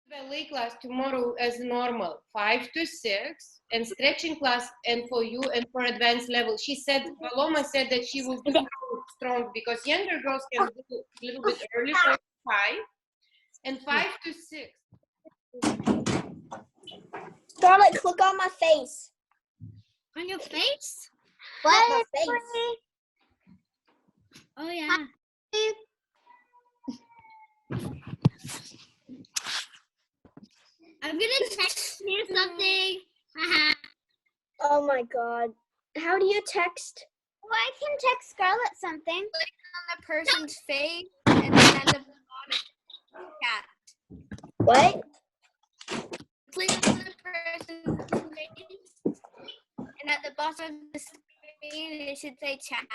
ballet class tomorrow as normal, 5 to 6, and stretching class, and for you and for advanced level. She said, Paloma said that she will do strong because younger girls can do a little bit early, 4 to 5, and 5 to 6. Scarlett, click on my face. On your face? What? My face. Oh, yeah. I'm gonna text you something. Oh my god. How do you text? Well, I can text Scarlett something. Click on the person's face and then at the bottom chat. What? Click on the person's face and at the bottom of the screen it should say chat.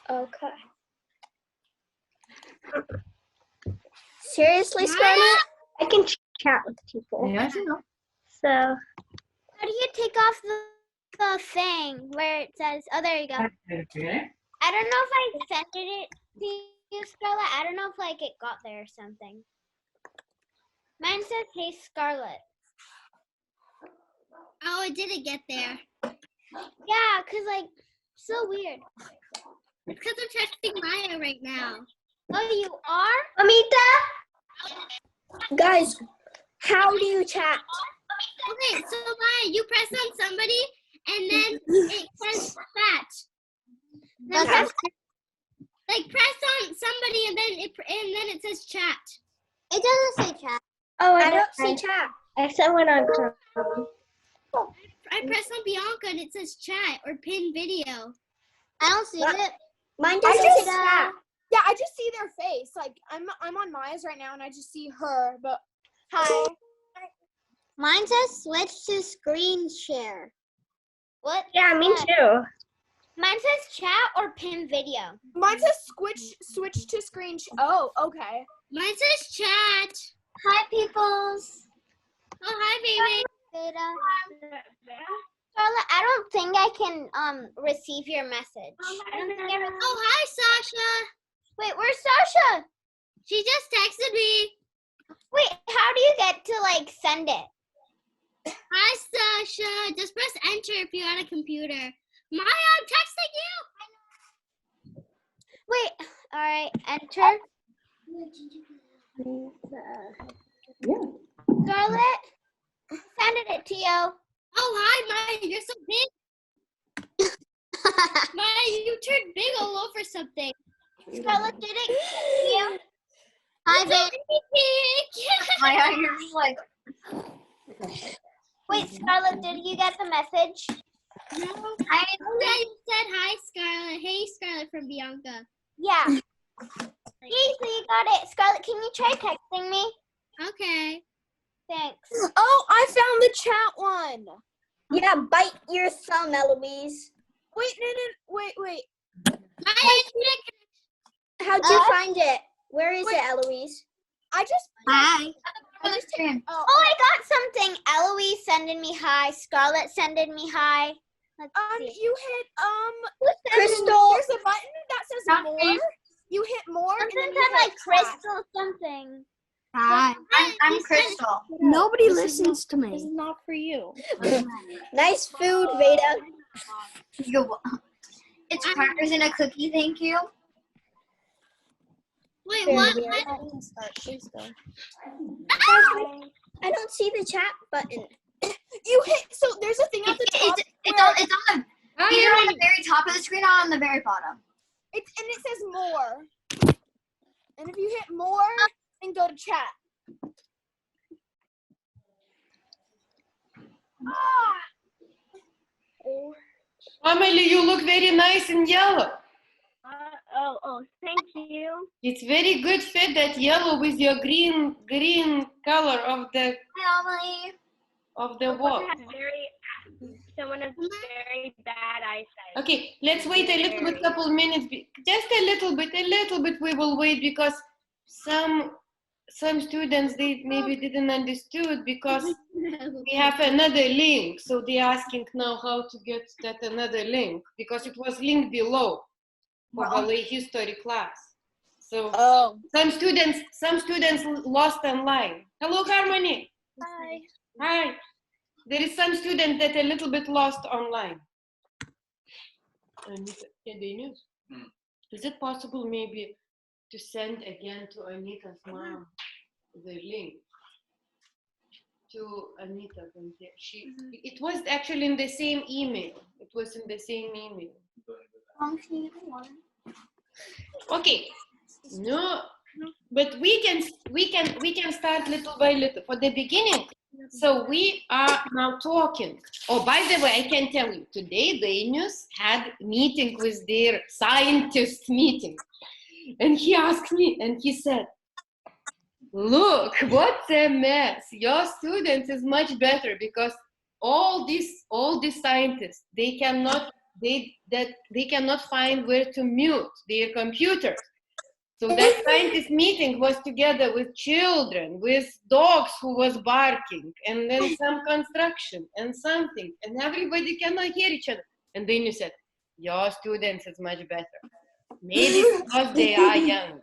Okay. Seriously, Scarlett? I can chat with people. Yeah, I know. So. How do you take off the thing where it says, oh, there you go. Okay. I don't know if I sent it to you, Scarlett. I don't know if like it got there or something. Mine says, hey, Scarlett. Oh, it didn't get there. Yeah, because like, so weird. It's because I'm texting Maya right now. Oh, you are? Amita? Guys, how do you chat? Okay, so Maya, you press on somebody and then it says chat. Then Okay. press on somebody and then it says chat. It doesn't say chat. Oh, I don't see chat. Except when I'm I press on Bianca and it says chat or pin video. I don't see it. Mine doesn't say just- chat. Yeah, I just see their face. Like I'm on Maya's right now and I just see her, but hi. Mine says switch to screen share. What? Yeah, me too. Mine says chat or pin video. Mine says switch to screen. Oh, okay. Mine says chat. Hi, peoples. Oh, hi, baby. Beta. Scarlett, I don't think I can receive your message. I don't think I Oh, hi, Sasha. Wait, where's Sasha? She just texted me. Wait, how do you get to like send it? Hi, Sasha. Just press enter if you're on a computer. Maya, I'm texting you. Wait, all right, enter. Scarlett, sending it to you. Oh, hi, Maya. You're so big. Maya, you turned big all over something. Scarlett, did it to you? Hi, babe. Maya, you're just like. Wait, Scarlett, did you get the message? No. I said hi, Scarlett. Hey, Scarlett from Bianca. Yeah. Hey, so you got it. Scarlett, can you try texting me? Okay. Thanks. Oh, I found the chat one. Yeah, bite your thumb, Eloise. Wait, wait. Maya, How'd you find it? Where is it, Eloise? I just. hi. Oh, Oh, I got something. Eloise sending me hi. Scarlett sending me hi. Let's see. you hit Crystal. There's a button that says more. You hit more. Something and then you said hit like chat. Crystal something. Hi. I'm Crystal. Nobody listens to This is me. not for you. Nice food, Veda. It's crackers and a cookie, thank you. Wait, what? I don't see the chat button. You hit. So there's a thing at the top. It's on the either on the very top of the screen or on the very bottom. And it says more. And if you hit more, then go to chat. Amelie, you look very nice in yellow. Thank you. It's very good fit, that yellow with your green color of the wall. Someone has very bad eyesight. Okay, let's wait a little bit, couple minutes. Just a little bit. We will wait because some students they maybe didn't understood because we have another link. So they're asking now how to get that another link because it was linked below for Ballet History class. So Oh. some students lost online. Hello, Harmony. Hi. Hi. There is some students that are a little bit lost online. Anita, is it possible maybe to send again to Anita's mom the link to Anita? It was actually in the same email. It was in the same email. Okay. No, but we can start little by little. For the beginning, so we are now talking. Oh, by the way, I can tell you, today Danius had meeting with their scientist meeting. And he asked me, and he said, look, what a mess. Your students is much better because all these scientists, they cannot find where to mute their computers. So that scientist meeting was together with children, with dogs who was barking, and then some construction and something, and everybody cannot hear each other. And then you said, your students is much better. Maybe because they are young.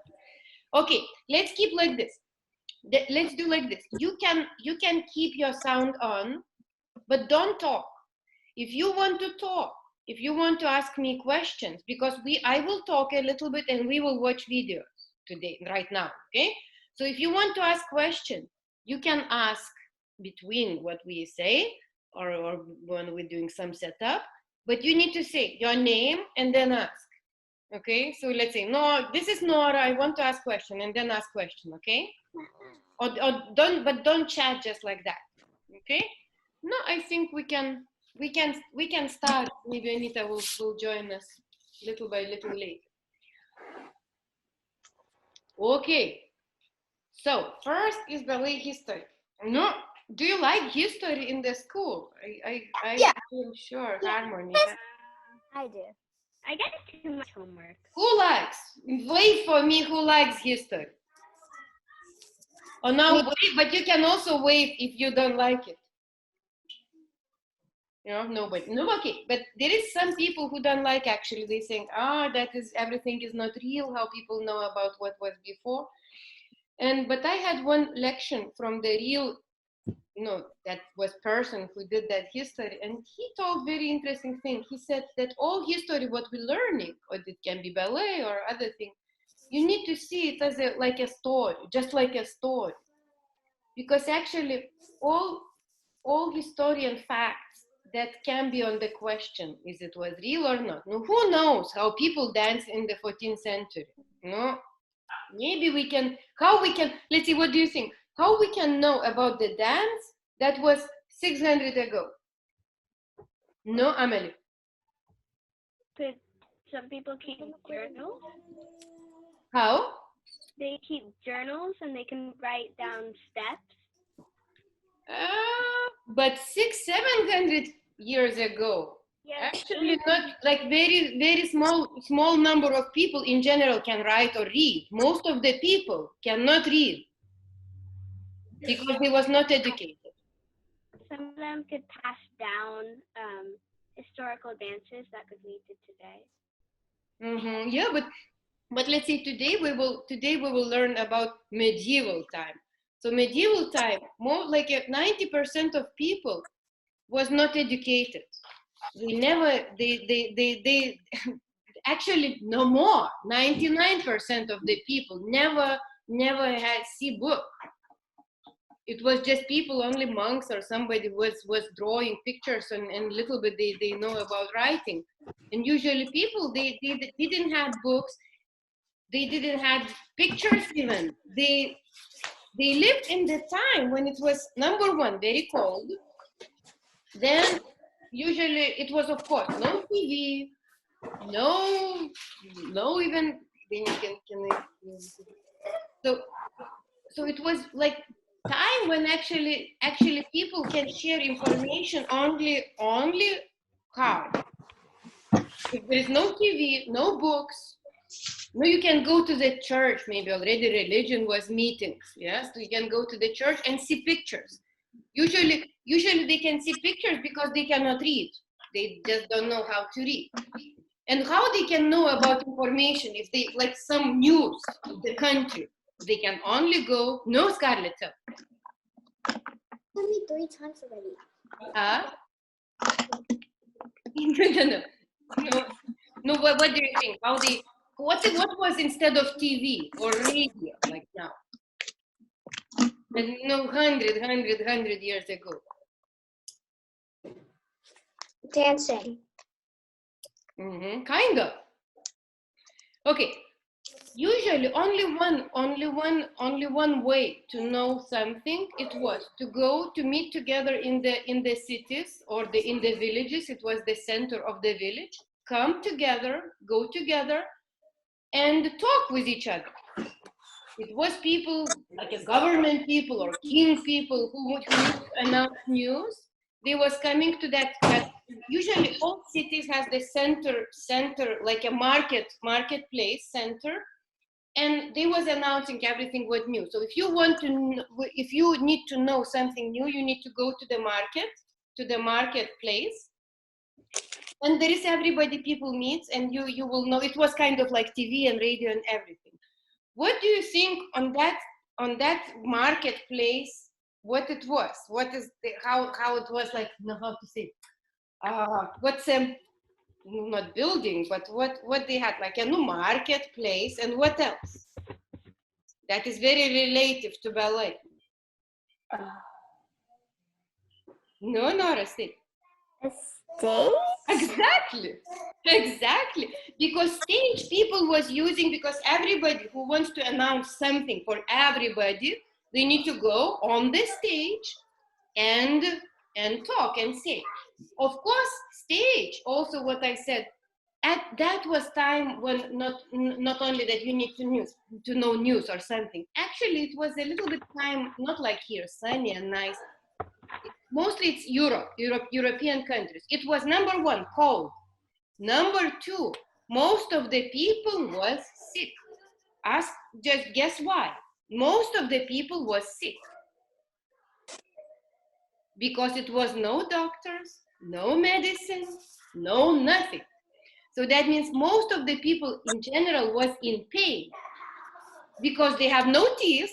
Okay, let's keep like this. Let's do like this. You can keep your sound on, but don't talk. If you want to talk, if you want to ask me questions, because I will talk a little bit and we will watch videos today, right now, okay? So if you want to ask questions, you can ask between what we say or when we're doing some setup, but you need to say your name and then ask, okay? So let's say, no, this is Nora, I want to ask question, and then ask question, okay? Or don't chat just like that, okay? No, I think we can start. Maybe Anita will join us little by little later. Okay. So first is ballet history. No, do you like history in the school? Yeah. I'm sure. Harmony. I do. I get too much homework. Who likes? Wait for me. Who likes history? Oh no, wait, but you can also wave if you don't like it. You know, nobody. No, okay. But there is some people who don't like actually. They think, that is everything is not real. How people know about what was before. But I had one lection from the real, that was person who did that history, and he told very interesting thing. He said that all history, what we're learning, or it can be ballet or other thing, you need to see it as like a story, just like a story, because actually all historian facts that can be on the question, is it was real or not? No, who knows how people dance in the 14th century? No. Maybe let's see, what do you think? How we can know about the dance that was 600 ago? No, Amelie? But some people keep journals. How? They keep journals and they can write down steps. But 600-700 years ago, actually not like very, very small number of people in general can write or read. Most of the people cannot read because they was not educated. Some of them could pass down historical dances that could lead to today. Mm-hmm. Yeah, but let's say today we will learn about medieval time. So medieval time, more like 90% of people was not educated. They actually no more. 99% of the people never had see book. It was just people, only monks or somebody was drawing pictures and little bit they know about writing. And usually people they didn't have books, they didn't have pictures even. They lived in the time when it was, number one, very cold. Then usually it was, of course, no TV, no even so it was like time when actually people can share information only hard. If there is no TV, no books, no, you can go to the church. Maybe already religion was meetings. Yes, so you can go to the church and see pictures. Usually they can see pictures because they cannot read. They just don't know how to read. And how they can know about information if they, like some news of the country, they can only go, no, Scarlett. Told me 3 times already. No, what do you think? How they, what was instead of TV or radio like now? And no, 100 years ago. Dancing. Kind of. Okay. Usually only one way to know something, it was to go to meet together in the cities or in the villages. It was the center of the village. Come together, go together and talk with each other. It was people like a government people or king people who would announce news. They was coming to that. Usually all cities has the center like a marketplace center. And they was announcing everything what new. So if you need to know something new, you need to go to the marketplace. And there is everybody people meets, and you will know. It was kind of like TV and radio and everything. What do you think on that marketplace? What it was? What is how it was like? How to say? What's not building, but what they had, like a new marketplace, and what else? That is very relative to ballet. No, Rusty. A stage? Exactly. Because stage people was using, because everybody who wants to announce something for everybody, they need to go on the stage and talk and say. Of course, stage, also what I said, that was time when not only that you need to know news or something. Actually, it was a little bit time, not like here, sunny and nice. Mostly it's European countries. It was number 1, cold. Number 2, most of the people was sick. Just guess why? Most of the people was sick. Because it was no doctors, no medicine, no nothing. So that means most of the people in general was in pain because they have no teeth.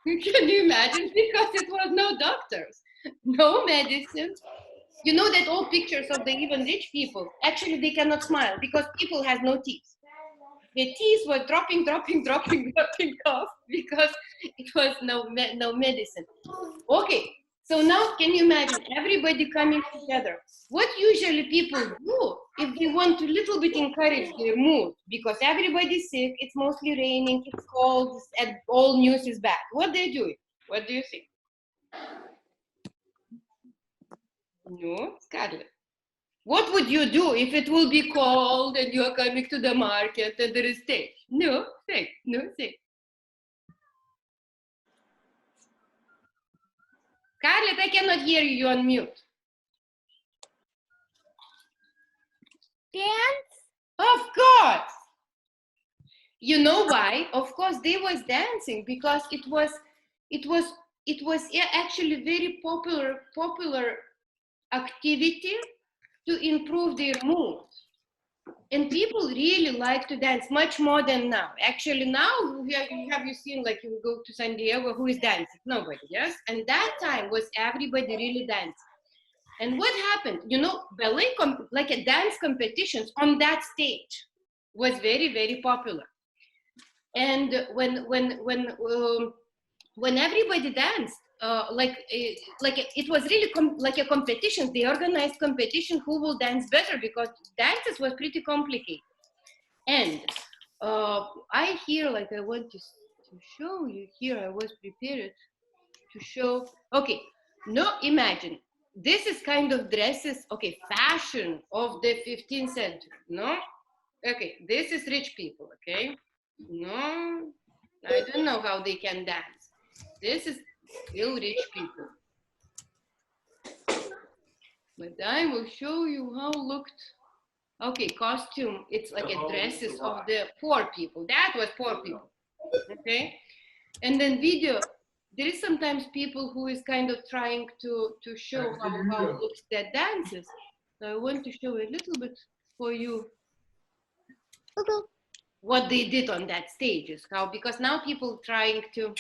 Can you imagine? Because it was no doctors, no medicine. You know that all pictures of the even rich people, actually they cannot smile because people has no teeth. The teeth were dropping off because it was no medicine. Okay. So now, can you imagine everybody coming together? What usually people do if they want to little bit encourage their mood, because everybody's sick, it's mostly raining, it's cold, and all news is bad. What they do? What do you think? No, Scarlett. What would you do if it will be cold and you are coming to the market and there is stage? No, say. Scarlett, I cannot hear you. You're on mute. Dance? Of course. You know why? Of course, they was dancing because it was actually very popular activity to improve their mood. And people really like to dance much more than now. Actually, now have you seen, like, you go to San Diego, who is dancing? Nobody, yes? And that time was everybody really dancing. And what happened? You know, ballet, like a dance competitions on that stage was very, very popular. And when everybody danced, it was really like a competition. They organized competition who will dance better, because dances was pretty complicated. And I here, like, I want to show you here. I was prepared to show. Okay, no, imagine this is kind of dresses. Okay, fashion of the 15th century. No, okay, this is rich people. Okay, no, I don't know how they can dance. This is still rich people. But I will show you how looked. Okay, costume, it's like a dresses of the poor people. That was poor people, okay? And then video, there is sometimes people who is kind of trying to show how looks their dances. So I want to show a little bit for you what they did on that stage is how, because now people trying to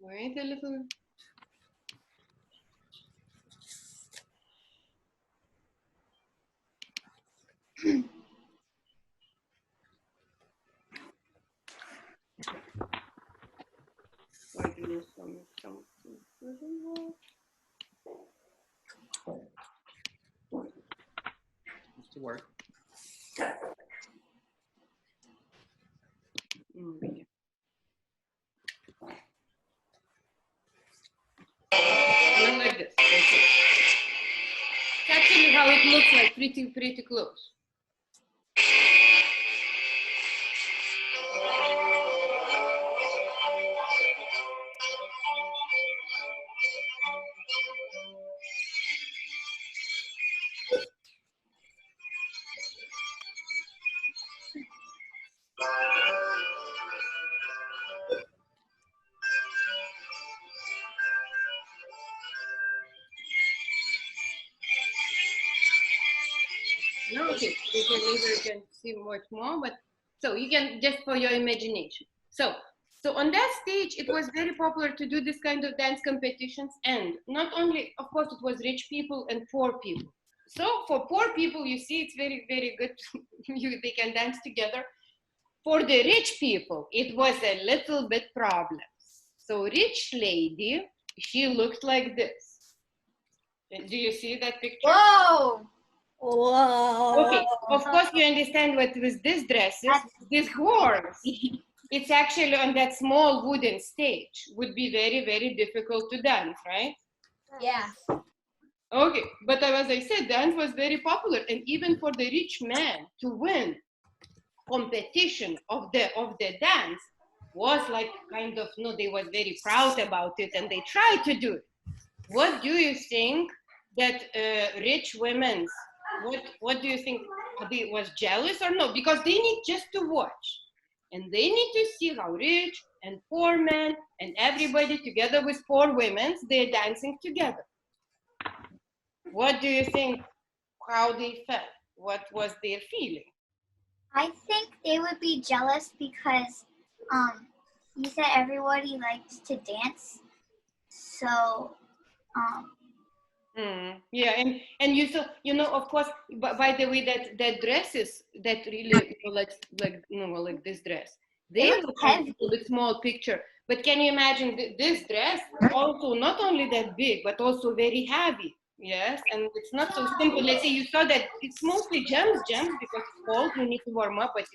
wait a little. To work. Not like this. It's actually how it looks like, pretty close. No, okay, you can see much more, but so you can just for your imagination. So on that stage, it was very popular to do this kind of dance competitions, and not only, of course, it was rich people and poor people. So for poor people, you see, it's very good. They can dance together. For the rich people, it was a little bit problems. So rich lady, she looked like this. Do you see that picture? Whoa! Whoa! Okay, of course you understand what with this dresses, this horse. It's actually on that small wooden stage would be very difficult to dance, right? Yeah. Okay, but as I said, dance was very popular, and even for the rich man to win competition of the dance was like kind of, no, they was very proud about it, and they tried to do it. What do you think that rich women, what do you think, they was jealous or no? Because they need just to watch, and they need to see how rich and poor men and everybody together with poor women, they're dancing together. What do you think, how they felt? What was their feeling? I think they would be jealous because you said everybody likes to dance. So yeah, and you so of course, by the way, that dresses that really like this dress, they look heavy with small picture. But can you imagine this dress also not only that big but also very heavy? Yes, and it's not so simple. Let's say you saw that it's mostly jumps because it's cold. You need to warm up, but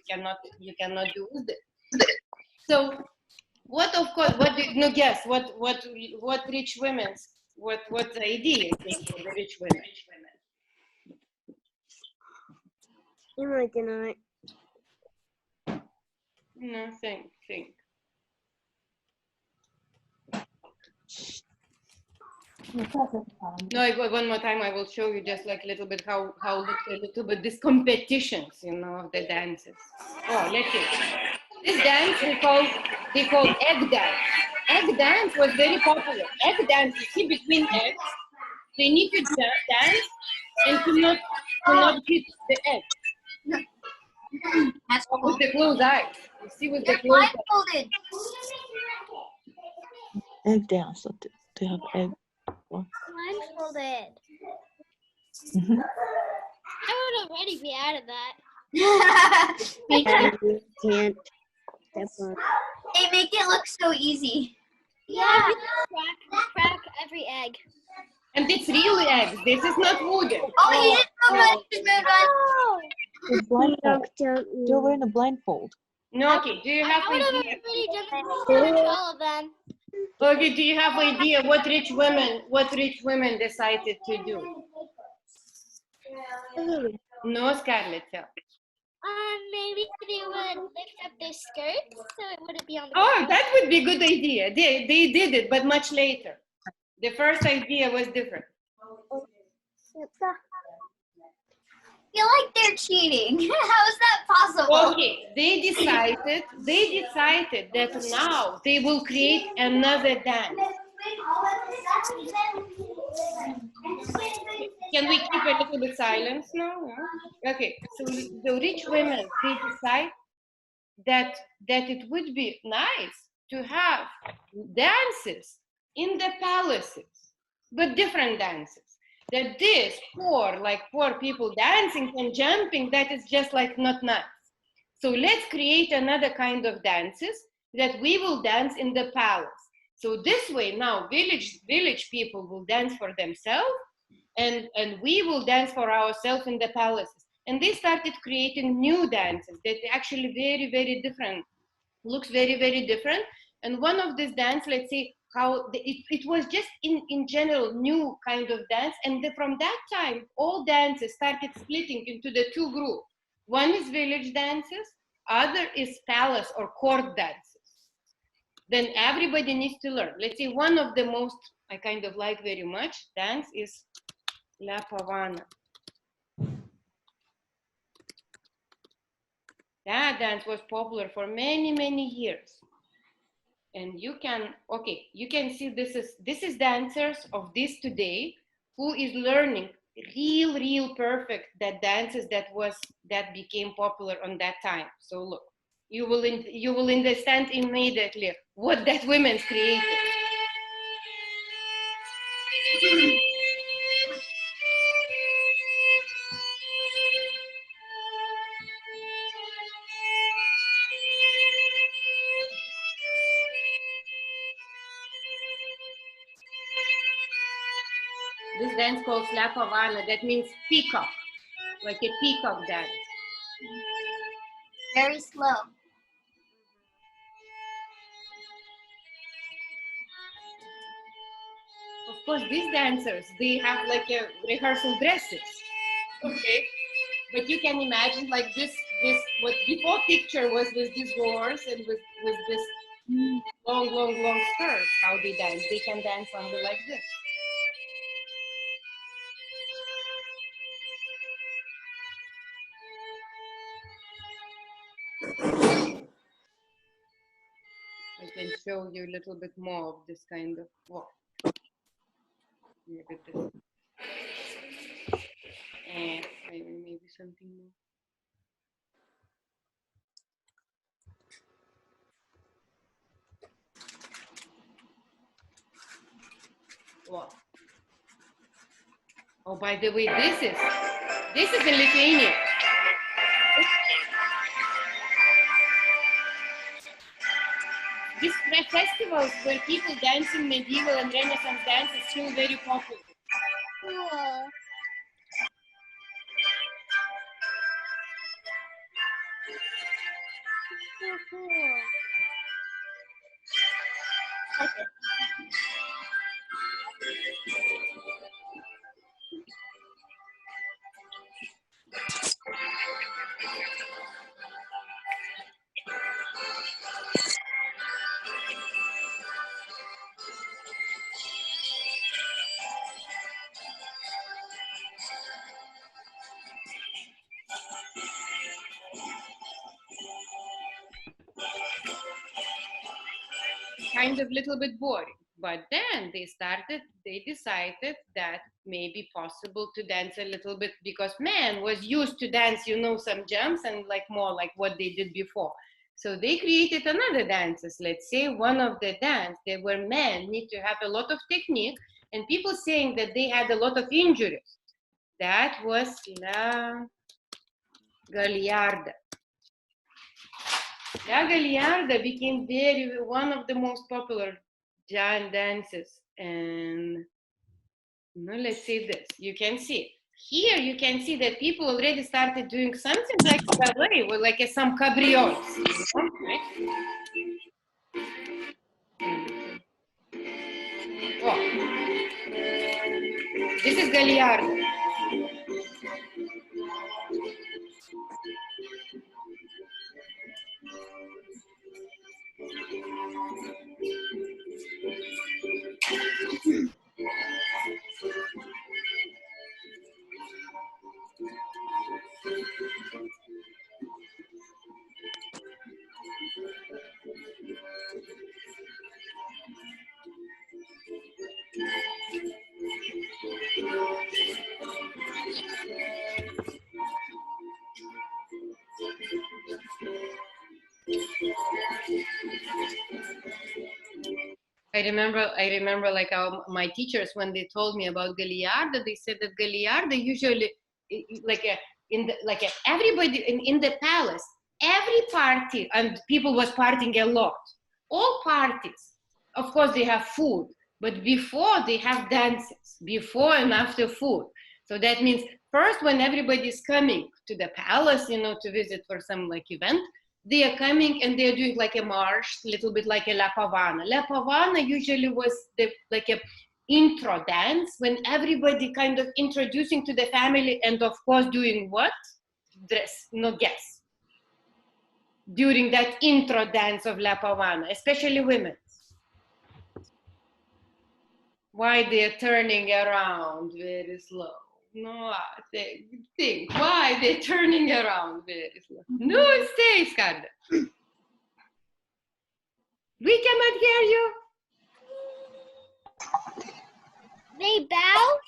you cannot do this. So what, of course, what do no guess what rich women's what the idea is for the rich women? No, think. No, one more time I will show you just like a little bit how looks a little bit these competitions, of the dances. Oh, let's see. This dance they call egg dance. Egg dance was very popular. Egg dance, you see, between eggs, they need to dance and to not hit the egg. that's cool. With the closed eyes. You see, with the They're closed eyes. blindfolded. Egg dance. So they have egg. Blindfolded. Mhm. I would already be out of that. They Can't. make it look so easy. Yeah. Crack every egg. And it's real eggs. This is not wooden. Oh, he just moved on. It's blindfold. They're wearing a blindfold. No, okay. Do you have I would have idea? already done all of them. Okay, do you have idea what rich women decided to do? No, Scarlett. Tell. Maybe they would lift up their skirts so it wouldn't be on the Oh, ground. that would be a good idea. They did it, but much later. The first idea was different. I feel like they're cheating. How is that possible? Okay, they decided that now they will create another dance. Can we keep a little bit silence now? Yeah? Okay, so the rich women, they decide that it would be nice to have dances in the palaces, but different dances. That this poor people dancing and jumping, that is just like not nice. So let's create another kind of dances that we will dance in the palace. So this way now village people will dance for themselves, and we will dance for ourselves in the palaces. And they started creating new dances that actually very, very different, looks very, very different. And one of these dance, let's see how it was just in general new kind of dance. And from that time, all dances started splitting into the two groups. One is village dances, other is palace or court dances. Then everybody needs to learn. Let's see, one of the most I kind of like very much dance is La Pavana. That dance was popular for many, many years. And you can see this is dancers of this today who is learning real perfect that dances that became popular on that time. So look, you will understand immediately what that women created. This dance called Slapavana, that means peacock, like a peacock dance. Very slow. Of course, these dancers, they have like a rehearsal dresses, okay? But you can imagine like this what before picture was with these horse and with this long skirt, how they dance. They can dance something like this. I can show you a little bit more of this kind of walk. Look at this. And maybe something more. Wow. Oh, by the way, this is in Lithuania. These festivals where people dancing medieval and Renaissance dance is still very popular. Cool. So cool. Kind of little bit boring, but then they decided that maybe possible to dance a little bit, because man was used to dance, some jumps and like more like what they did before. So they created another dances. Let's say one of the dance, they were men need to have a lot of technique, and people saying that they had a lot of injuries. That was La Gagliarda. La Gagliarda became one of the most popular giant dances. And let's see this. You can see here. You can see that people already started doing something like ballet, or like some cabrioles. Right? Oh. This is Gagliarda. I remember like my teachers, when they told me about Gagliarda, they said that Gagliarda usually everybody in the palace, every party, and people was partying a lot. All parties, of course, they have food, but before they have dances, before and after food. So that means first, when everybody is coming to the palace, to visit for some like event, they are coming and they are doing like a march, little bit like a La Pavana. La Pavana usually was like a intro dance, when everybody kind of introducing to the family, and of course doing what? Dress, no guess. During that intro dance of La Pavana, especially women. Why they're turning around very slow? No, think why they're turning around very slow. No, stay, Skarda. We cannot hear you. They bow?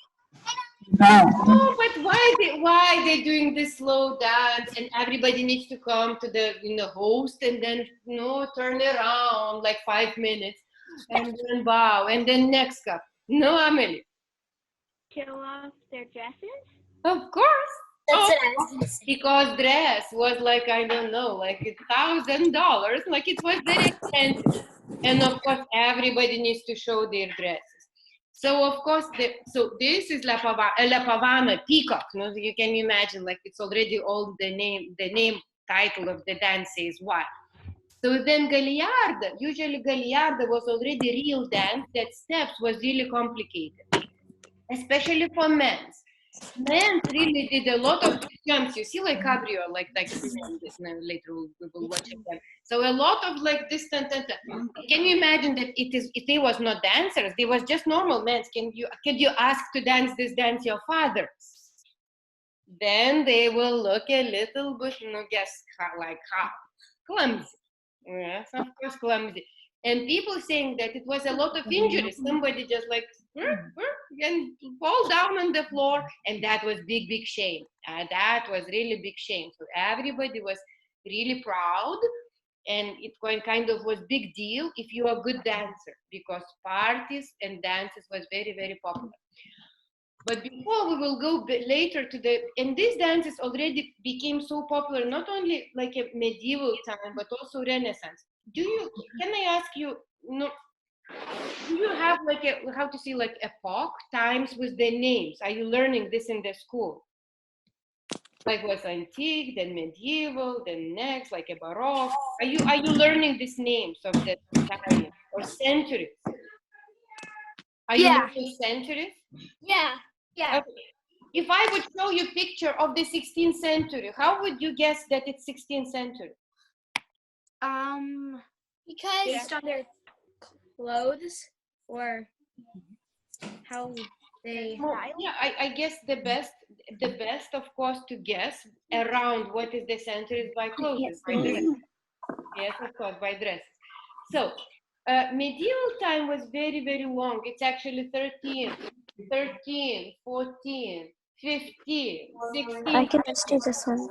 No, but why they doing this slow dance, and everybody needs to come to the host and then turn around like 5 minutes and then bow and then next cup. No, Amelie. Show off their dresses? Of course. That's what I was gonna say. Because dress was like, I don't know, like $1,000. Like it was very expensive. And of course, everybody needs to show their dresses. So of course, this is La Pavana, peacock. You can imagine, like it's already all the name title of the dance is what. So then Gagliarda, usually Gagliarda was already real dance. That steps was really complicated, especially for men. Men really did a lot of jumps. You see, like Cabrio, like later we will watch it again. So a lot of like this. Can you imagine that if they was not dancers, they was just normal men? Could you ask to dance this dance your father? Then they will look a little bit, guess how clumsy. Yes, of course, clumsy. And people saying that it was a lot of injuries. Somebody just like and fall down on the floor, and that was big shame. That was really big shame. So everybody was really proud, and it kind of was big deal if you are a good dancer, because parties and dances was very popular. But before we will go later to and these dances already became so popular, not only like a medieval time, but also Renaissance. Can I ask you, do you have like how to say, like epoch times with the names? Are you learning this in the school? Like was antique, then medieval, then next, like a baroque. Are you learning these names of the time or centuries? Are you learning centuries? Yeah. Okay. If I would show you a picture of the 16th century, how would you guess that it's 16th century? Because Based on their clothes or how they. Yeah, I guess the best, of course, to guess around what is the century is by clothes, by dresses. Yes, of course, by dresses. So medieval time was very long. It's actually 13, 14, 15, 16. I can just do this one.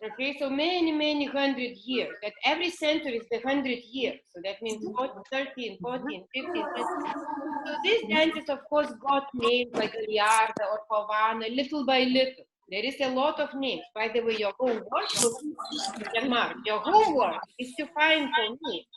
Okay, so many 100 years. That every century is the 100 years. So that means 13, 14, 15, 16. So these dances, of course, got names like Gagliarda or Pavana, little by little. There is a lot of names. By the way, your homework, Mark, your homework is to find for me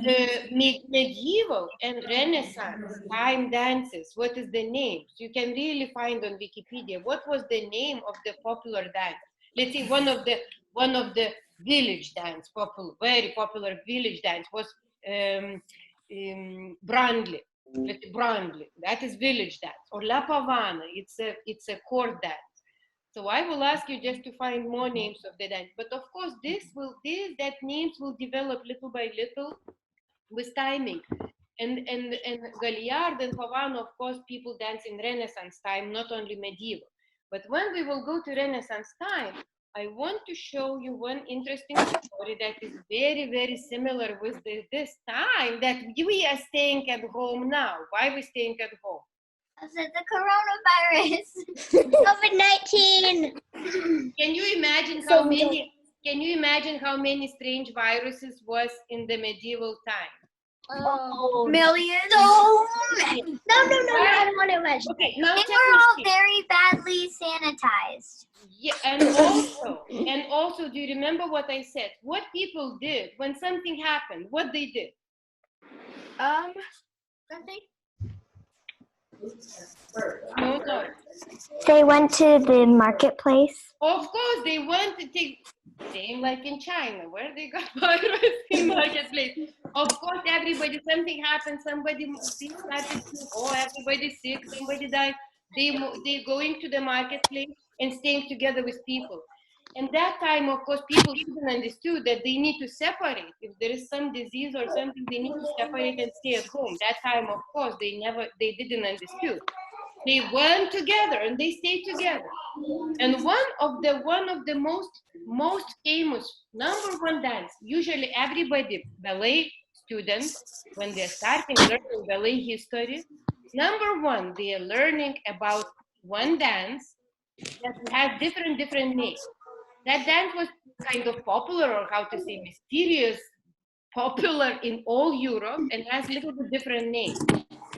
the medieval and Renaissance time dances. What is the name? So you can really find on Wikipedia what was the name of the popular dance. Let's see, one of the village dance, very popular village dance was Brandly. That is village dance, or La Pavana. It's a court dance. So I will ask you just to find more names of the dance. But of course, that names will develop little by little with timing. And Gagliarda and Pavana, of course, people dance in Renaissance time, not only medieval. But when we will go to Renaissance time, I want to show you one interesting story that is very similar with this time that we are staying at home now. Why are we staying at home? The coronavirus. COVID-19. Can you imagine how many Can you imagine how many strange viruses was in the medieval time? Oh. Millions. So many. No, I don't want to imagine. Okay, now They check were all this. very badly sanitized. Yeah, and also, do you remember what I said? What people did when something happened, what they did? Something. No. They went to the marketplace. Of course, they went to take, same like in China, where they got virus in marketplace. Of course, everybody, something happened, somebody started to, oh, everybody's sick, somebody died. They going to the marketplace and staying together with people. And that time, of course, people didn't understood that they need to separate. If there is some disease or something, they need to separate and stay at home. That time, of course, they didn't understood. They went together and they stayed together. And one of the most famous #1 dance, usually everybody, ballet students, when they're starting learning ballet history, #1, they are learning about one dance that has different names. That dance was kind of popular, or how to say, mysterious, popular in all Europe, and has a little bit different names.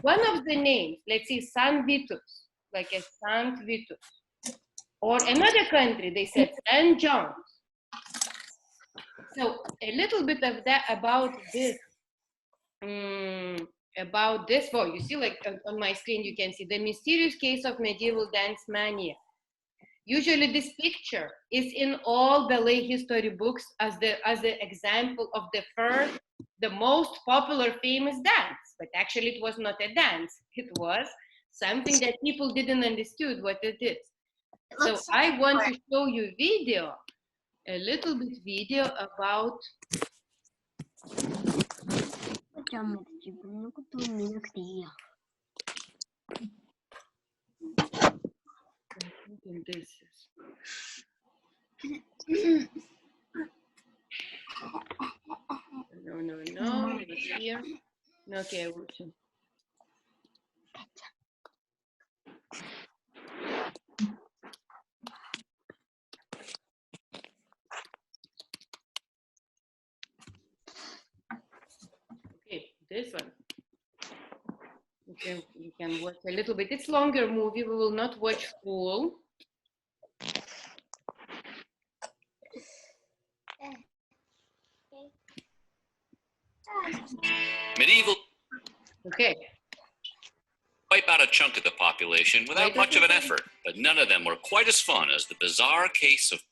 One of the names, let's say San Vitus, like a Saint Vitus. Or another country, they said St. John's. So a little bit of that about this. Well, you see, like on my screen, you can see the mysterious case of medieval dance mania. Usually this picture is in all ballet history books as the example of the most popular famous dance. But actually it was not a dance. It was something that people didn't understood what it is. So I want to show you a little bit video about this is. No, here. Okay, I will show. Okay, this one. You can watch a little bit. It's longer movie. We will not watch full. Medieval. Okay. Wipe out a chunk of the population without much of an effort, but none of them were quite as fun as the bizarre case of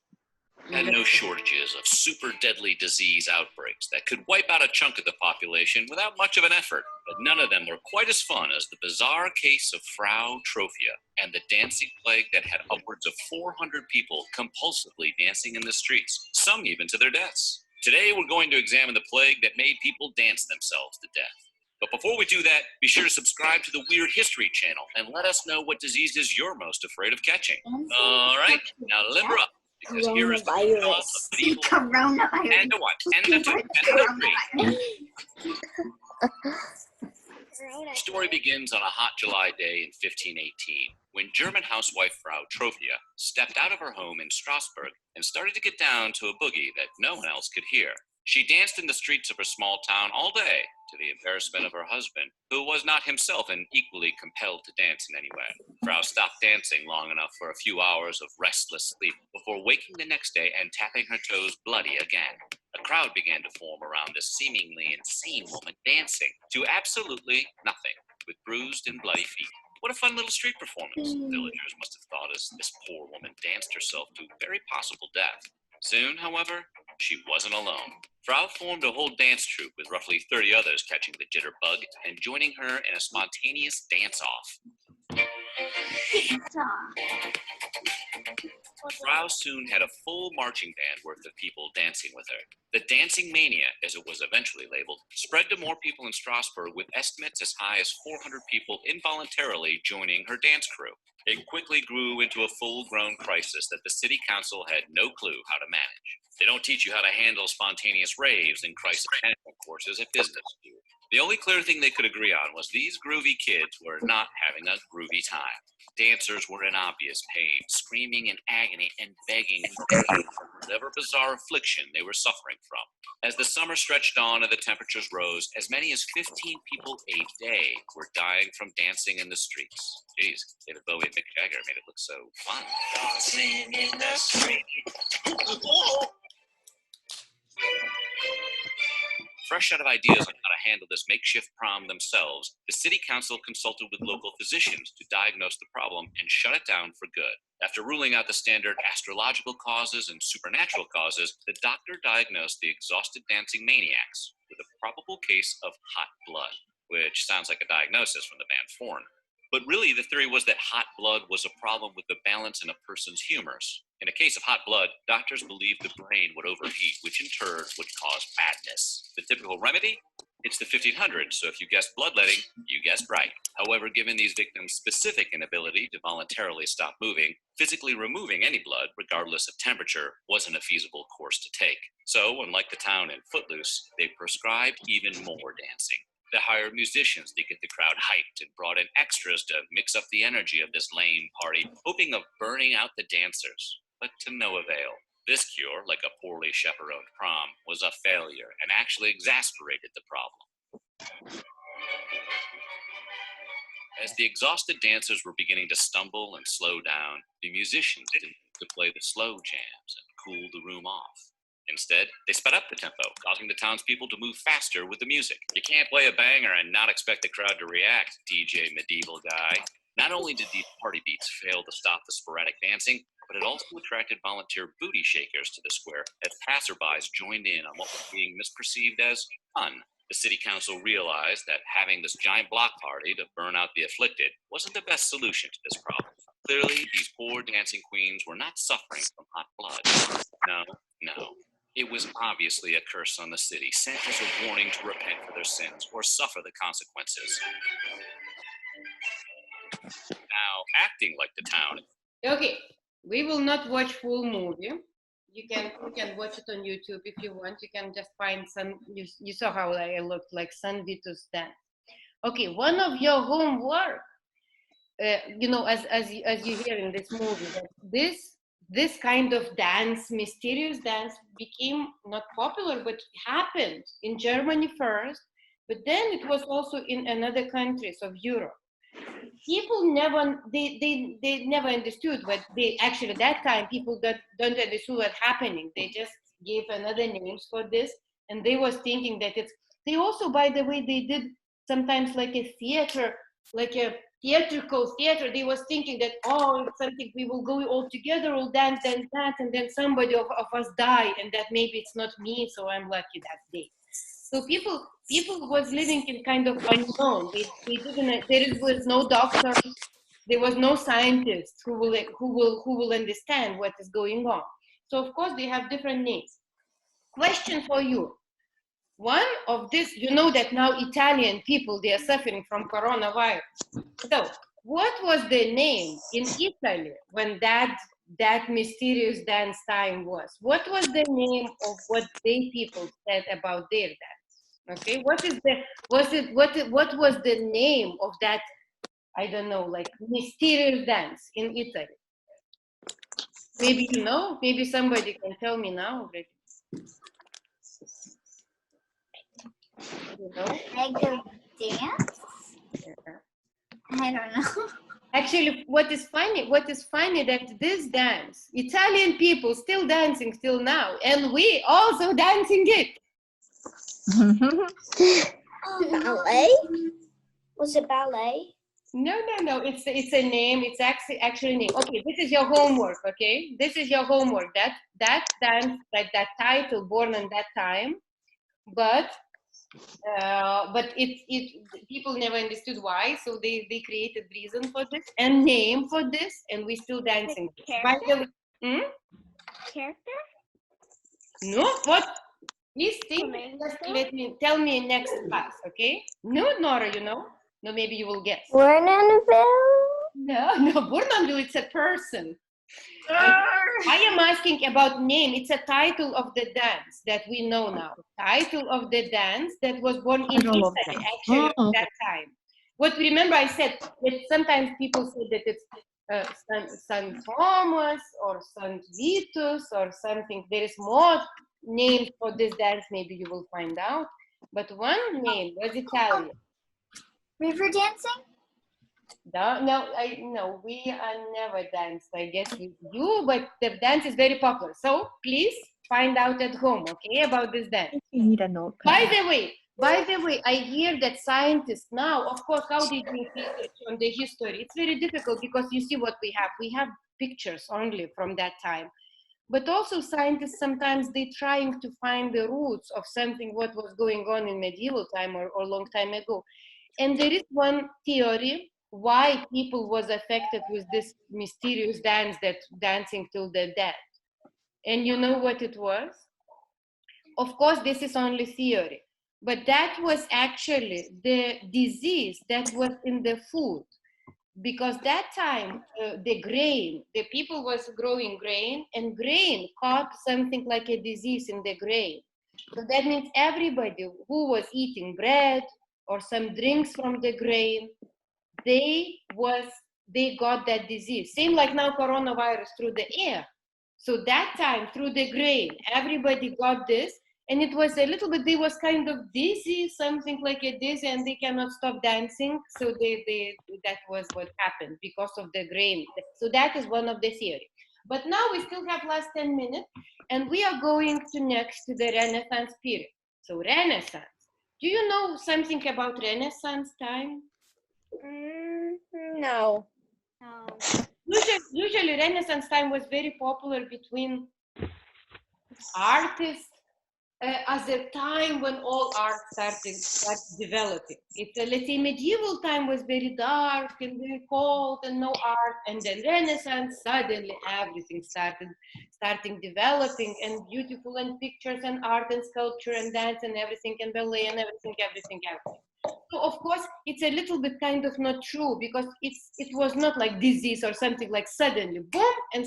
and no shortages of super deadly disease outbreaks that could wipe out a chunk of the population without much of an effort, but none of them were quite as fun as the bizarre case of Frau Trophia and the dancing plague that had upwards of 400 people compulsively dancing in the streets, some even to their deaths. Today we're going to examine the plague that made people dance themselves to death. But before we do that, be sure to subscribe to the Weird History channel and let us know what diseases you're most afraid of catching. All right, now limber up, because here is the Coronavirus. and a one, and a two, and a three. The story begins on a hot July day in 1518, when German housewife Frau Trophia stepped out of her home in Strasbourg and started to get down to a boogie that no one else could hear. She danced in the streets of her small town all day, to the embarrassment of her husband, who was not himself equally compelled to dance in any way. Frau stopped dancing long enough for a few hours of restless sleep before waking the next day and tapping her toes bloody again. A crowd began to form around this seemingly insane woman dancing to absolutely nothing, with bruised and bloody feet. What a fun little street performance, villagers must have thought as this poor woman danced herself to very possible death. Soon, however, she wasn't alone. Frau formed a whole dance troupe with roughly 30 others catching the jitterbug and joining her in a spontaneous dance-off. Frau soon had a full marching band worth of people dancing with her. The dancing mania, as it was eventually labeled, spread to more people in Strasbourg, with estimates as high as 400 people involuntarily joining her dance crew. It quickly grew into a full-grown crisis that the city council had no clue how to manage. They don't teach you how to handle spontaneous raves and crisis management courses at business school. The only clear thing they could agree on was these groovy kids were not having a groovy time. Dancers were in obvious pain, screaming in agony and begging for relief from whatever bizarre affliction they were suffering from. As the summer stretched on and the temperatures rose, as many as 15 people a day were dying from dancing in the streets. Jeez, David Bowie and Mick Jagger made it look so fun. Dancing in the street. Fresh out of ideas on how to handle this makeshift prom themselves, the city council consulted with local physicians to diagnose the problem and shut it down for good. After ruling out the standard astrological causes and supernatural causes, the doctor diagnosed the exhausted dancing maniacs with a probable case of hot blood, which sounds like a diagnosis from the band Foreigner. But really, the theory was that hot blood was a problem with the balance in a person's humors. In a case of hot blood, doctors believed the brain would overheat, which in turn would cause madness. The typical remedy? It's the 1500s, so if you guessed bloodletting, you guessed right. However, given these victims' specific inability to voluntarily stop moving, physically removing any blood, regardless of temperature, wasn't a feasible course to take. So, unlike the town in Footloose, they prescribed even more dancing. They hired musicians to get the crowd hyped and brought in extras to mix up the energy of this lame party, hoping of burning out the dancers, but to no avail. This cure, like a poorly chaperoned prom, was a failure and actually exasperated the problem. As the exhausted dancers were beginning to stumble and slow down, the musicians didn't to play the slow jams and cool the room off. Instead, they sped up the tempo, causing the townspeople to move faster with the music. You can't play a banger and not expect the crowd to react, DJ Medieval guy. Not only did these party beats fail to stop the sporadic dancing, but it also attracted volunteer booty shakers to the square as passerbys joined in on what was being misperceived as fun. The city council realized that having this giant block party to burn out the afflicted wasn't the best solution to this problem. Clearly, these poor dancing queens were not suffering from hot blood. No. It was obviously a curse on the city, sent as a warning to repent for their sins or suffer the consequences. Now, acting like the town. Okay, we will not watch full movie. You can watch it on YouTube if you want. You can just find some. You saw how I looked like San Vito's dance. Okay, one of your homework. As you hear in this movie, that this kind of dance, mysterious dance, became not popular, but happened in Germany first, but then it was also in another countries of Europe. People never, they never understood what they actually, at that time, people that don't understand what's happening. They just gave another names for this, and they was thinking that they also, by the way, they did sometimes like a theater, like a theatrical theater. They was thinking that, it's something we will go all together, all dance, and then somebody of us die, and that maybe it's not me, so I'm lucky that day. So people was living in kind of unknown. They didn't. There was no doctor. There was no scientist who will understand what is going on. So of course they have different names. Question for you. One of this, you know that now Italian people, they are suffering from coronavirus. So what was the name in Italy when that mysterious dance time was? What was the name of what they people said about their dance? Okay, what was the name of that, I don't know, like mysterious dance in Italy? Maybe you know, maybe somebody can tell me now already. You know? Egle dance? I don't know. Actually, what is funny that this dance, Italian people still dancing till now, and we also dancing it. Ballet? Was it ballet? No. It's a name. It's actually a name. Okay, this is your homework. Okay, this is your homework. That dance, like that title, born in that time, but it people never understood why, so they created reason for this and name for this, and we still dancing. By the way, Character? No, what? Please think. Tell me next class, okay? No, Nora, you know? No, maybe you will guess. Bournonville? No, Bournonville, it's a person. I am asking about name. It's a title of the dance that we know now. Title of the dance that was born in Italy, actually, at that time. What remember I said that sometimes people say that it's Saint Thomas or Saint Vitus or something. There is more names for this dance. Maybe you will find out. But one name was Italian. River dancing? No, we are never danced, I guess, with you, but the dance is very popular. So please find out at home, okay, about this dance. You need a notepad. By the way, I hear that scientists now, of course, how they do research on the history, it's very difficult because you see what we have. We have pictures only from that time. But also scientists, sometimes they trying to find the roots of something what was going on in medieval time or long time ago. And there is one theory why people was affected with this mysterious dance, that dancing till the death. And you know what it was? Of course, this is only theory, but that was actually the disease that was in the food. Because that time, the people was growing grain, and grain caught something like a disease in the grain. So that means everybody who was eating bread or some drinks from the grain, they got that disease. Same like now coronavirus through the air. So that time through the grain, everybody got this, and it was a little bit, they was kind of dizzy, something like a dizzy, and they cannot stop dancing. So that was what happened because of the grain. So that is one of the theory. But now we still have last 10 minutes, and we are going to next to the Renaissance period. So Renaissance. Do you know something about Renaissance time? No. Usually Renaissance time was very popular between artists as a time when all art started developing. It's let's say medieval time was very dark and very cold and no art, and then Renaissance, suddenly everything starting developing and beautiful, and pictures and art and sculpture and dance and everything and ballet and everything. So of course it's a little bit kind of not true, because it was not like disease or something like suddenly boom and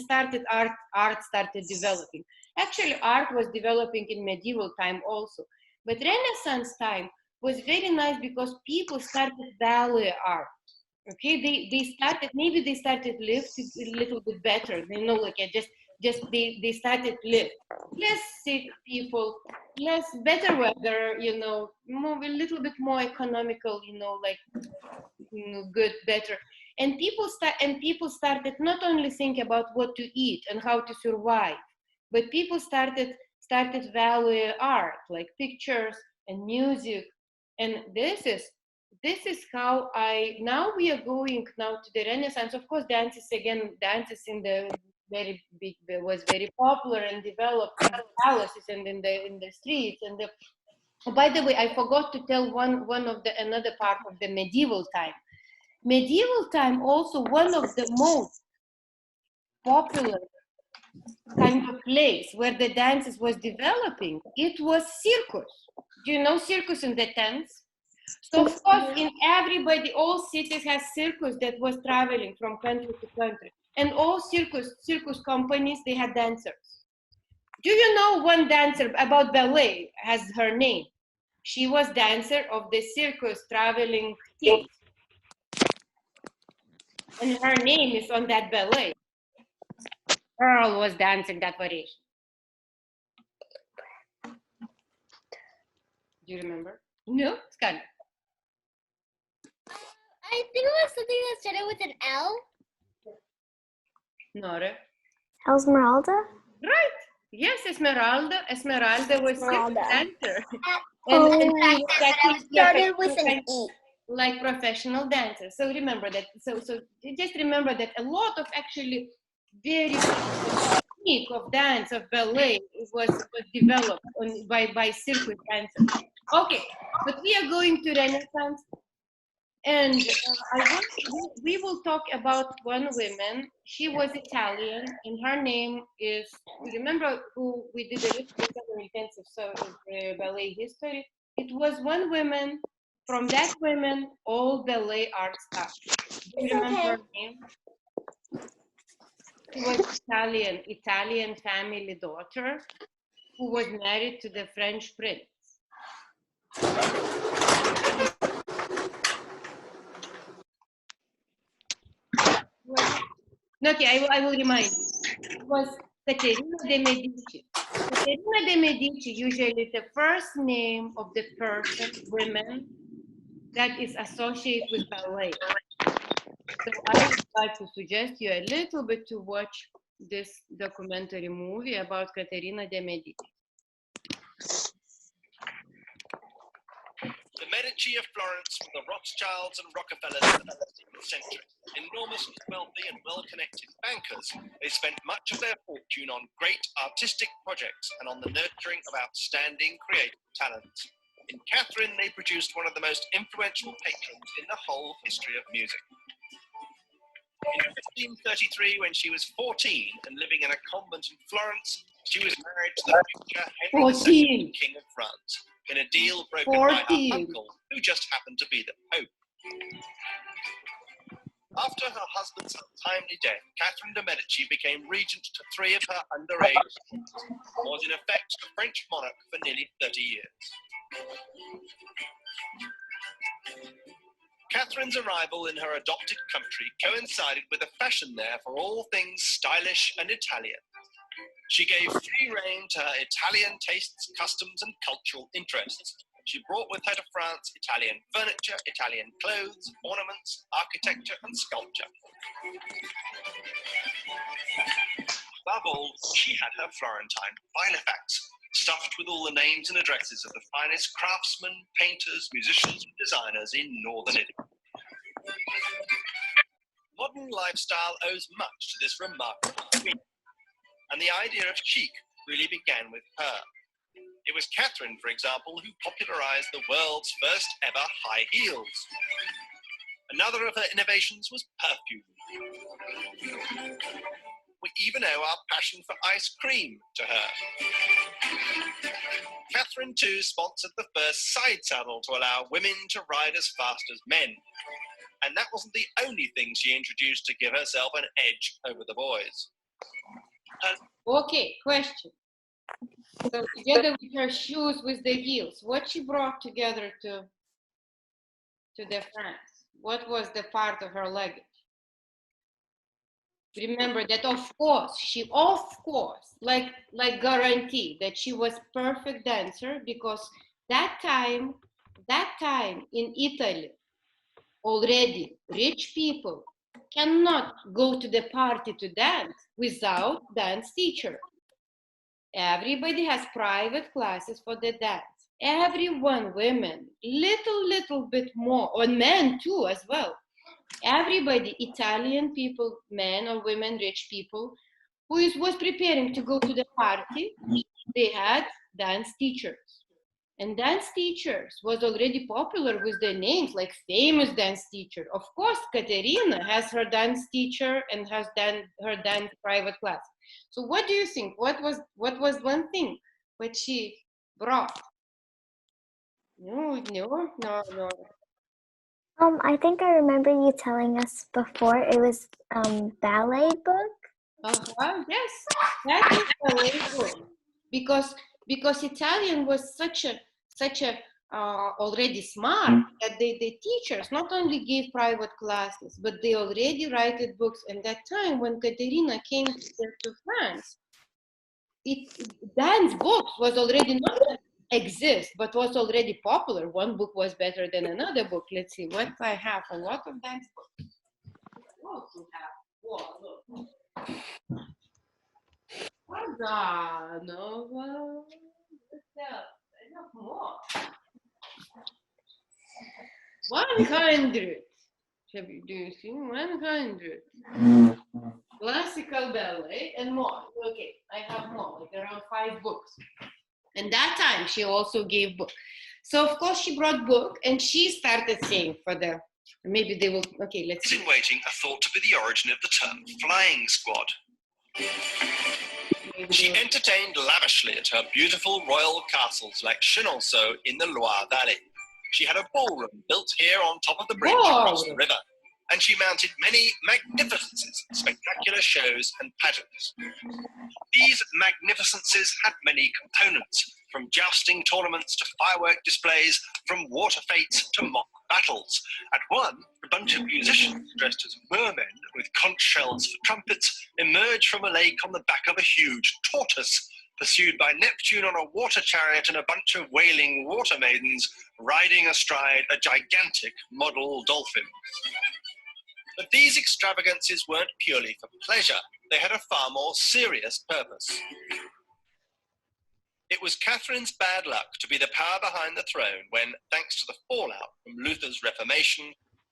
art started developing. Actually, art was developing in medieval time also. But Renaissance time was very nice because people started ballet art. Okay, they started live a little bit better. They know, like they started live. Less sick people, less better weather, a little bit more economical, good, better. And people started not only think about what to eat and how to survive, but people started value art, like pictures and music. And this is how now we are going now to the Renaissance. Of course, dances in the very big, was very popular and developed in the palaces and in the streets. And by the way, I forgot to tell another part of the medieval time. Medieval time also one of the most popular kind of place where the dances was developing, it was circus. Do you know circus in the tents? So of course, all cities has circus that was traveling from country to country, and all circus companies, they had dancers. Do you know one dancer about ballet has her name? She was dancer of the circus traveling team, and her name is on that ballet. Earl was dancing that variation. Do you remember? No, Scarlett. I think it was something that started with an L. Nora. Esmeralda? Right. Yes, Esmeralda. Esmeralda was a dancer. It started with an E. Like professional dancers. So remember that. So just remember that a lot of actually very technique of dance, of ballet was developed by circus dancers. Okay, but we are going to Renaissance, and we will talk about one woman. She was Italian, and her name is, remember who we did a little intensive ballet history? It was one woman. From that woman, all ballet art started. Do you remember her name? She was Italian family daughter who was married to the French prince. Okay, I will remind you. It was Caterina de Medici. Caterina de Medici usually the first name of the person, women, that is associated with ballet. So I would like to suggest you a little bit to watch this documentary movie about Caterina de Medici. The Medici of Florence were the Rothschilds and Rockefellers of the 16th century. Enormously wealthy and well-connected bankers, they spent much of their fortune on great artistic projects and on the nurturing of outstanding creative talents. In Catherine, they produced one of the most influential patrons in the whole history of music. In 1533, when she was 14 and living in a convent in Florence, she was married to the future Henry II, King of France, in a deal broken by her uncle, who just happened to be the Pope. After her husband's untimely death, Catherine de Medici became regent to 3 of her underage sons, and was in effect a French monarch for nearly 30 years. Catherine's arrival in her adopted country coincided with a fashion there for all things stylish and Italian. She gave free rein to her Italian tastes, customs, and cultural interests. She brought with her to France Italian furniture, Italian clothes, ornaments, architecture, and sculpture. Above all, she had her Florentine Bilefacts, stuffed with all the names and addresses of the finest craftsmen, painters, musicians, and designers in northern Italy. Modern lifestyle owes much to this remarkable queen, and the idea of chic really began with her. It was Catherine, for example, who popularized the world's first ever high heels. Another of her innovations was perfume. We even owe our passion for ice cream to her. Catherine, too, sponsored the first side saddle to allow women to ride as fast as men. And that wasn't the only thing she introduced to give herself an edge over the boys. Okay, question. So together with her shoes with the heels, what she brought together to the France? What was the part of her luggage? Remember that of course, like guarantee that she was perfect dancer, because that time in Italy, already rich people cannot go to the party to dance without dance teacher. Everybody has private classes for the dance. Everyone, women, little bit more, or men too as well. Everybody, Italian people, men or women, rich people, who was preparing to go to the party, they had dance teachers. And dance teachers was already popular with their names, like famous dance teacher. Of course, Caterina has her dance teacher and has done her dance private class. So what do you think? What was one thing that she brought? No. I think I remember you telling us before it was ballet book. Yes, that is ballet book. Because Italian was such a already smart that the teachers not only gave private classes, but they already wrote books. And that time when Caterina came to France, dance books was already not exist, but was already popular. One book was better than another book. Let's see what I have. A lot of dance books. What do you have? Whoa, look. No, enough more. 100. Do you see? 100. Classical ballet and more. Okay, I have more, like around 5 books. And that time she also gave book. So of course she brought book and she started saying for the, maybe they will, okay, let's see. In waiting are thought to be the origin of the term flying squad. She entertained lavishly at her beautiful royal castles like Chenonceau in the Loire Valley. She had a ballroom built here on top of the bridge across the river. and she mounted many magnificences, spectacular shows and pageants. These magnificences had many components, from jousting tournaments to firework displays, from water fetes to mock battles. At one, a bunch of musicians dressed as mermen with conch shells for trumpets emerged from a lake on the back of a huge tortoise, pursued by Neptune on a water chariot and a bunch of wailing water maidens riding astride a gigantic model dolphin. But these extravagances weren't purely for pleasure. They had a far more serious purpose. It was Catherine's bad luck to be the power behind the throne when, thanks to the fallout from Luther's Reformation,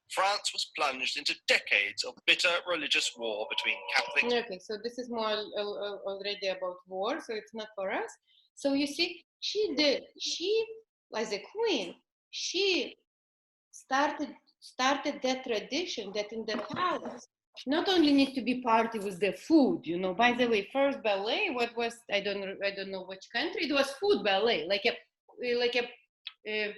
France was plunged into decades of bitter religious war between Catholics. Okay, so this is more already about war, so it's not for us. So you see, she, as a queen, she started that tradition that in the palace, not only need to be party with the food, you know. By the way, first ballet, what was, I don't know which country, it was food ballet, like a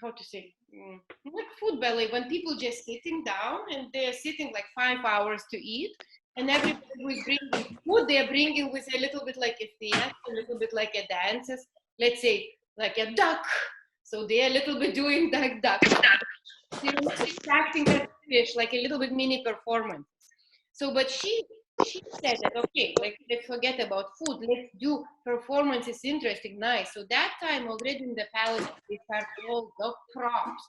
how to say, like food ballet, when people just sitting down and they're sitting like 5 hours to eat, and everybody was bringing food, they're bringing with a little bit like a theater, a little bit like a dances, let's say like a duck, so they're a little bit doing like duck. You know, she's acting as a fish, like a little bit mini performance. So, but she said that, okay, like, let's forget about food, let's do performances, interesting, nice. So that time already in the palace, they started all the props.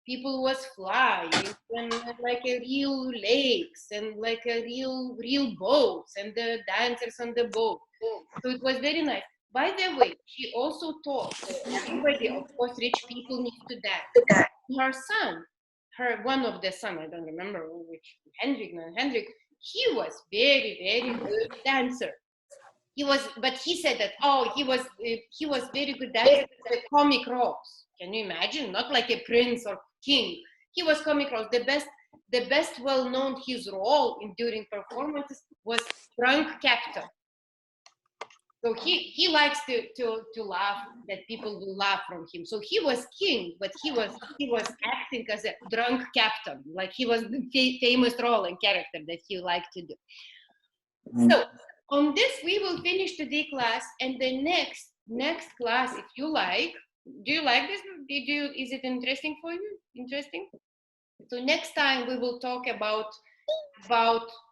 People was flying, and like a real lakes, and like a real boats, and the dancers on the boat. So it was very nice. By the way, she also taught everybody, of course, rich people need to dance. Her son, one of the son, I don't remember which, Hendrik, he was very good dancer. He was, but he said that, oh, he was very good dancer, the comic roles. Can you imagine? Not like a prince or king. He was comic roles. The best well-known his role during performances was drunk captain. So he likes to laugh, that people will laugh from him. So he was king, but he was acting as a drunk captain, like he was the famous role and character that he liked to do. So on this we will finish today class, and the next class, if you like, do you like this? Is it interesting for you? Interesting? So next time we will talk about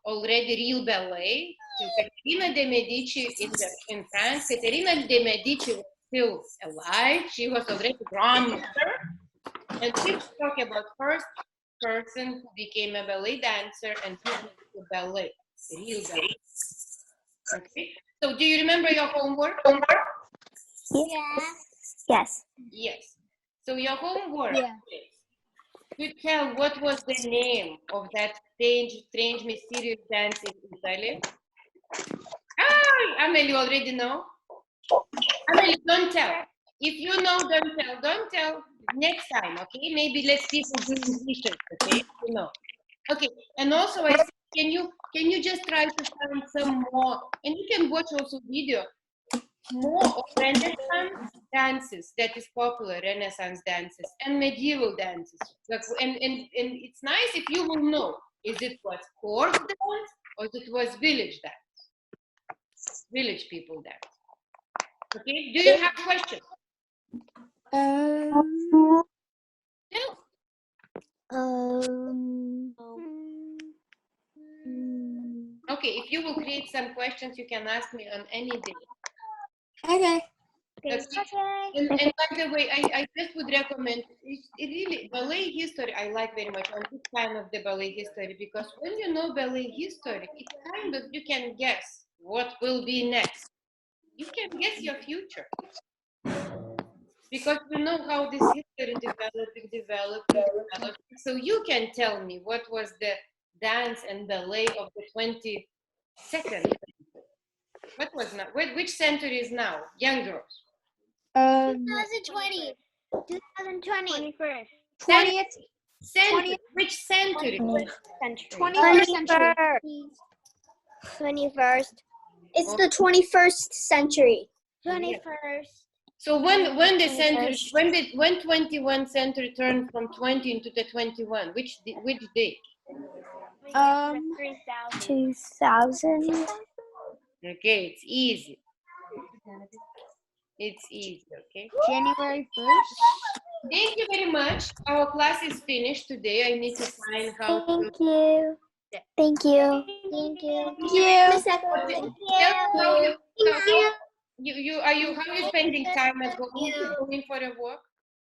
already real ballet. So Caterina de Medici in France. Caterina de Medici was still alive. She was already grandmother. And we will talk about first person who became a ballet dancer and who did the ballet, real ballet. Okay. So do you remember your homework? Yes. Yes. So your homework is to tell what was the name of that strange, mysterious dance in Italy. Ah, Amelie already know. Amelie, don't tell. If you know, don't tell. Don't tell next time, okay? Maybe let's people doing research, okay? You know. Okay. And also, I said, can you just try to find some more, and you can watch also video, more of Renaissance dances that is popular, Renaissance dances and medieval dances. And it's nice if you will know, is it was court dance or it was village dance? Village people dance. Okay, do you have questions? Okay, if you will create some questions, you can ask me on any day. Okay. And by the way, I just would recommend, it really, ballet history, I like very much. I'm a big fan of the ballet history, because when you know ballet history, it's kind of, you can guess what will be next. You can guess your future. Because you know how this history developed. So you can tell me what was the dance and ballet of the 22nd century. What was now? Which century is now? Young girls. 2020. 2020. 20th. Century. Which century? 21st century. 21st. It's the 21st century. 21st. So when the century, when 21st century turned from 20 into the 21, which day? 2000. Okay, it's easy. It's easy, okay? January 1st. Thank you very much. Our class is finished today. I need to find how to... Thank you. Thank you. Thank you. Miss Tell me how you, how you spending time at home? You going for a walk?